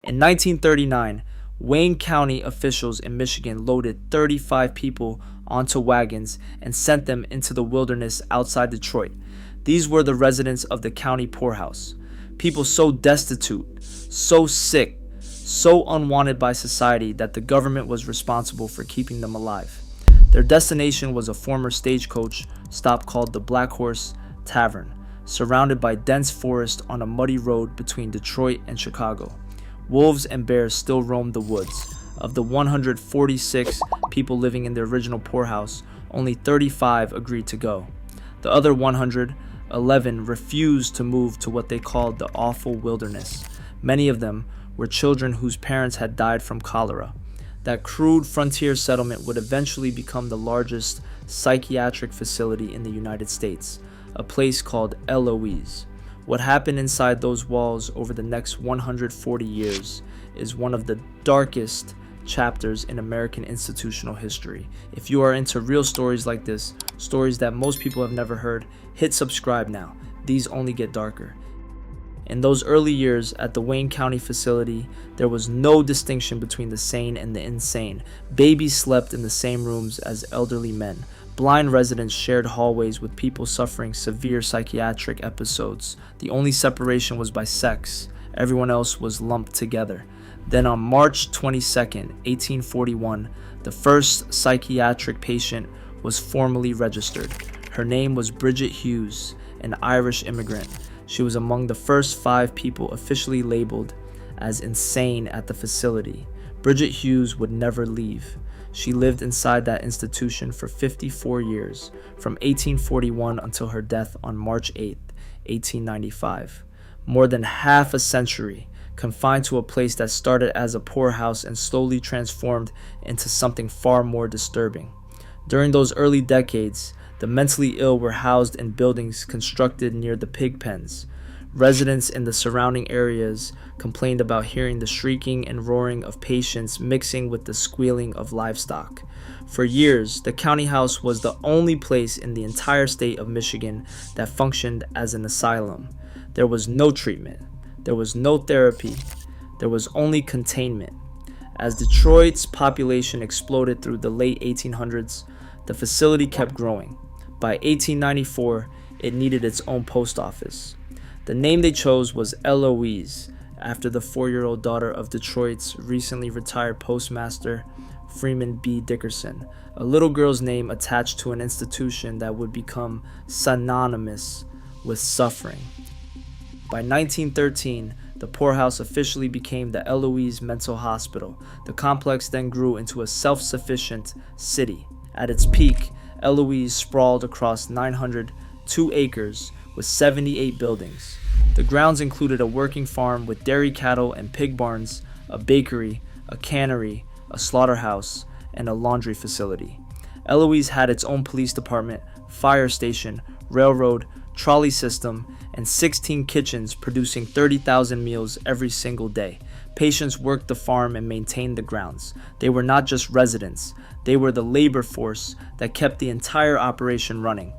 In 1939, Wayne County officials in Michigan loaded 35 people onto wagons and sent them into the wilderness outside Detroit. These were the residents of the county poorhouse. People so destitute, so sick, so unwanted by society that the government was responsible for keeping them alive. Their destination was a former stagecoach stop called the Black Horse Tavern, surrounded by dense forest on a muddy road between Detroit and Chicago. Wolves and bears still roamed the woods. Of the 146 people living in the original poorhouse, only 35 agreed to go. The other 111 refused to move to what they called the awful wilderness. Many of them were children whose parents had died from cholera. That crude frontier settlement would eventually become the largest psychiatric facility in the United States, a place called Eloise. What happened inside those walls over the next 140 years is one of the darkest chapters in American institutional history. If you are into real stories like this, stories that most people have never heard, hit subscribe now. These only get darker. In those early years at the Wayne County facility, there was no distinction between the sane and the insane. Babies slept in the same rooms as elderly men. Blind residents shared hallways with people suffering severe psychiatric episodes. The only separation was by sex. Everyone else was lumped together. Then on March 22nd, 1841, the first psychiatric patient was formally registered. Her name was Bridget Hughes, an Irish immigrant. She was among the first 5 people officially labeled as insane at the facility. Bridget Hughes would never leave. She lived inside that institution for 54 years, from 1841 until her death on March 8, 1895. More than half a century, confined to a place that started as a poorhouse and slowly transformed into something far more disturbing. During those early decades, the mentally ill were housed in buildings constructed near the pig pens. Residents in the surrounding areas complained about hearing the shrieking and roaring of patients mixing with the squealing of livestock. For years, the county house was the only place in the entire state of Michigan that functioned as an asylum. There was no treatment. There was no therapy. There was only containment. As Detroit's population exploded through the late 1800s, the facility kept growing. By 1894, it needed its own post office. The name they chose was Eloise, after the 4-year-old daughter of Detroit's recently retired postmaster, Freeman B. Dickerson, a little girl's name attached to an institution that would become synonymous with suffering. By 1913, the poorhouse officially became the Eloise Mental Hospital. The complex then grew into a self-sufficient city. At its peak, Eloise sprawled across 902 acres with 78 buildings. The grounds included a working farm with dairy cattle and pig barns, a bakery, a cannery, a slaughterhouse, and a laundry facility. Eloise had its own police department, fire station, railroad, trolley system, and 16 kitchens producing 30,000 meals every single day. Patients worked the farm and maintained the grounds. They were not just residents, they were the labor force that kept the entire operation running.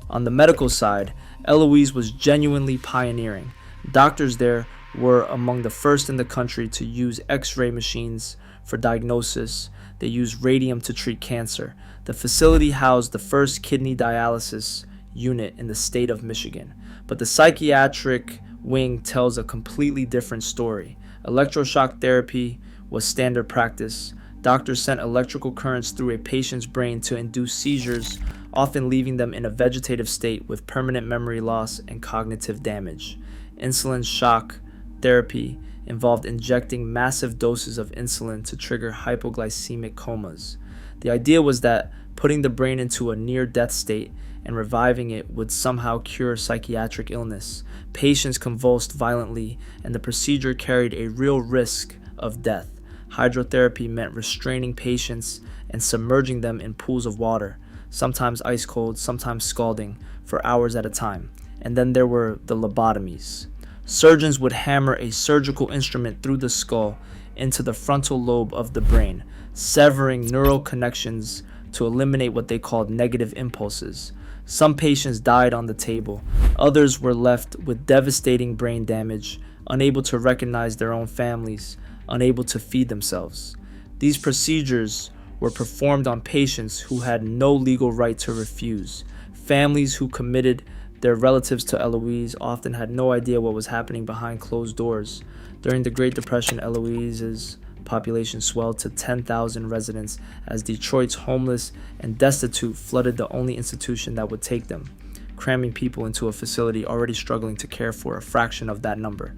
On the medical side, Eloise was genuinely pioneering. Doctors there were among the first in the country to use X-ray machines for diagnosis. They used radium to treat cancer. The facility housed the first kidney dialysis unit in the state of Michigan. But the psychiatric wing tells a completely different story. Electroshock therapy was standard practice. Doctors sent electrical currents through a patient's brain to induce seizures, often leaving them in a vegetative state with permanent memory loss and cognitive damage. Insulin shock therapy involved injecting massive doses of insulin to trigger hypoglycemic comas. The idea was that putting the brain into a near-death state and reviving it would somehow cure psychiatric illness. Patients convulsed violently, and the procedure carried a real risk of death. Hydrotherapy meant restraining patients and submerging them in pools of water, sometimes ice cold, sometimes scalding, for hours at a time. And then there were the lobotomies. Surgeons would hammer a surgical instrument through the skull into the frontal lobe of the brain, severing neural connections to eliminate what they called negative impulses. Some patients died on the table. Others were left with devastating brain damage unable to recognize their own families, unable to feed themselves. These procedures were performed on patients who had no legal right to refuse. Families who committed their relatives to Eloise often had no idea what was happening behind closed doors. During the Great Depression, Eloise's population swelled to 10,000 residents as Detroit's homeless and destitute flooded the only institution that would take them, cramming people into a facility already struggling to care for a fraction of that number.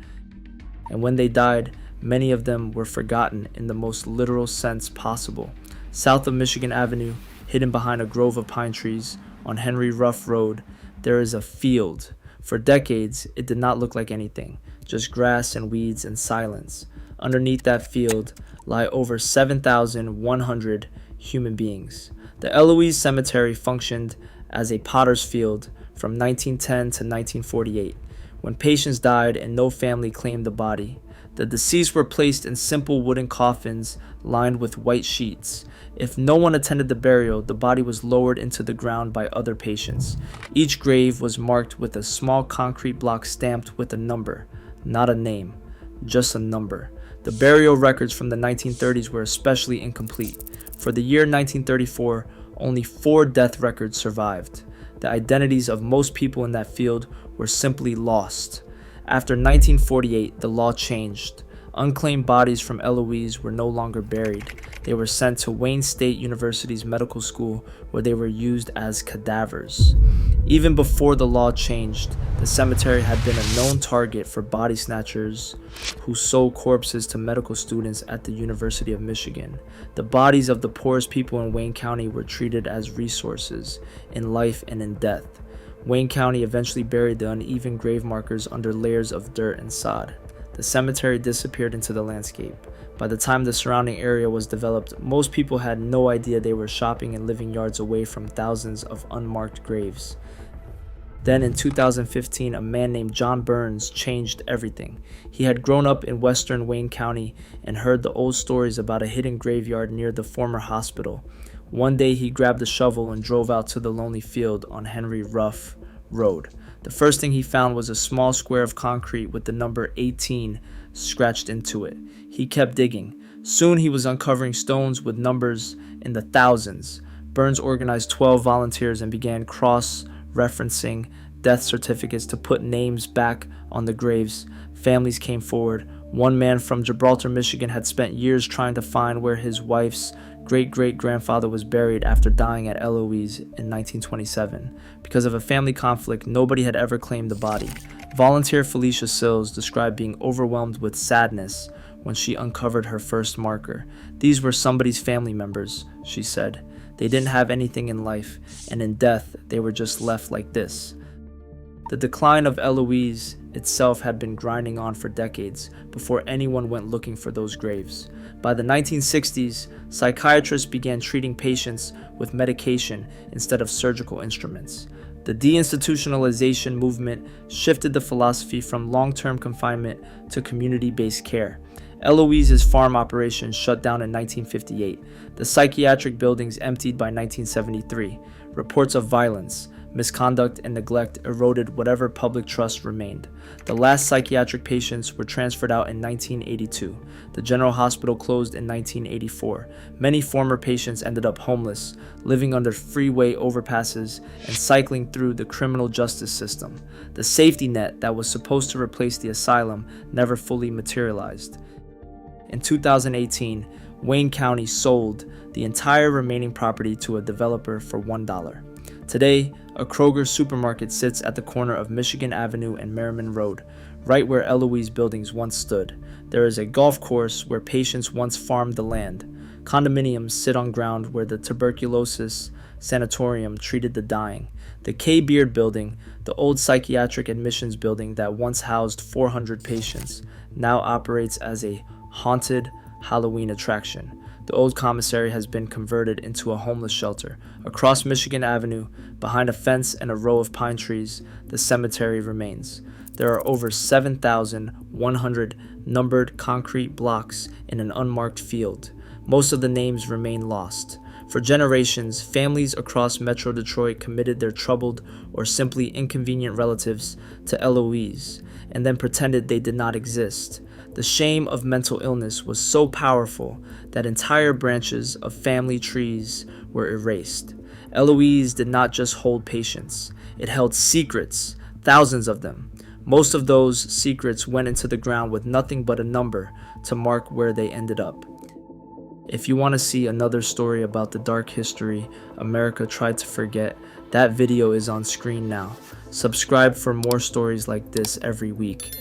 And when they died, many of them were forgotten in the most literal sense possible. South of Michigan Avenue, hidden behind a grove of pine trees on Henry Ruff Road, there is a field. For decades, it did not look like anything, just grass and weeds and silence. Underneath that field lie over 7,100 human beings. The Eloise Cemetery functioned as a potter's field from 1910 to 1948, when patients died and no family claimed the body. The deceased were placed in simple wooden coffins lined with white sheets. If no one attended the burial, the body was lowered into the ground by other patients. Each grave was marked with a small concrete block stamped with a number, not a name, just a number. The burial records from the 1930s were especially incomplete. For the year 1934, only 4 death records survived. The identities of most people in that field were simply lost. After 1948, the law changed. Unclaimed bodies from Eloise were no longer buried. They were sent to Wayne State University's medical school, where they were used as cadavers. Even before the law changed, the cemetery had been a known target for body snatchers who sold corpses to medical students at the University of Michigan. The bodies of the poorest people in Wayne County were treated as resources in life and in death. Wayne County eventually buried the uneven grave markers under layers of dirt and sod. The cemetery disappeared into the landscape. By the time the surrounding area was developed, most people had no idea they were shopping and living yards away from thousands of unmarked graves. Then in 2015, a man named John Burns changed everything. He had grown up in western Wayne County and heard the old stories about a hidden graveyard near the former hospital. One day he grabbed a shovel and drove out to the lonely field on Henry Ruff Road. The first thing he found was a small square of concrete with the number 18 scratched into it. He kept digging. Soon he was uncovering stones with numbers in the thousands. Burns organized 12 volunteers and began cross-referencing death certificates to put names back on the graves. Families came forward. One man from Gibraltar, Michigan had spent years trying to find where his wife's great-great-grandfather was buried after dying at Eloise in 1927. Because of a family conflict, nobody had ever claimed the body. Volunteer Felicia Sills described being overwhelmed with sadness when she uncovered her first marker. These were somebody's family members, she said. They didn't have anything in life, and in death, they were just left like this. The decline of Eloise itself had been grinding on for decades before anyone went looking for those graves. By the 1960s, psychiatrists began treating patients with medication instead of surgical instruments. The deinstitutionalization movement shifted the philosophy from long-term confinement to community-based care. Eloise's farm operations shut down in 1958. The psychiatric buildings emptied by 1973. Reports of violence, misconduct, and neglect eroded whatever public trust remained. The last psychiatric patients were transferred out in 1982. The General Hospital closed in 1984. Many former patients ended up homeless, living under freeway overpasses, and cycling through the criminal justice system. The safety net that was supposed to replace the asylum never fully materialized. In 2018, Wayne County sold the entire remaining property to a developer for $1. Today, a Kroger supermarket sits at the corner of Michigan Avenue and Merriman Road, right where Eloise buildings once stood. There is a golf course where patients once farmed the land. Condominiums sit on ground where the tuberculosis sanatorium treated the dying. The K. Beard building, the old psychiatric admissions building that once housed 400 patients, now operates as a haunted Halloween attraction. The old commissary has been converted into a homeless shelter. Across Michigan Avenue, behind a fence and a row of pine trees, the cemetery remains. There are over 7,100 numbered concrete blocks in an unmarked field. Most of the names remain lost. For generations, families across Metro Detroit committed their troubled or simply inconvenient relatives to Eloise. and then pretended they did not exist. The shame of mental illness was so powerful that entire branches of family trees were erased. Eloise did not just hold patients, it held secrets, thousands of them. Most of those secrets went into the ground with nothing but a number to mark where they ended up. If you want to see another story about the dark history America tried to forget, that video is on screen now. Subscribe for more stories like this every week.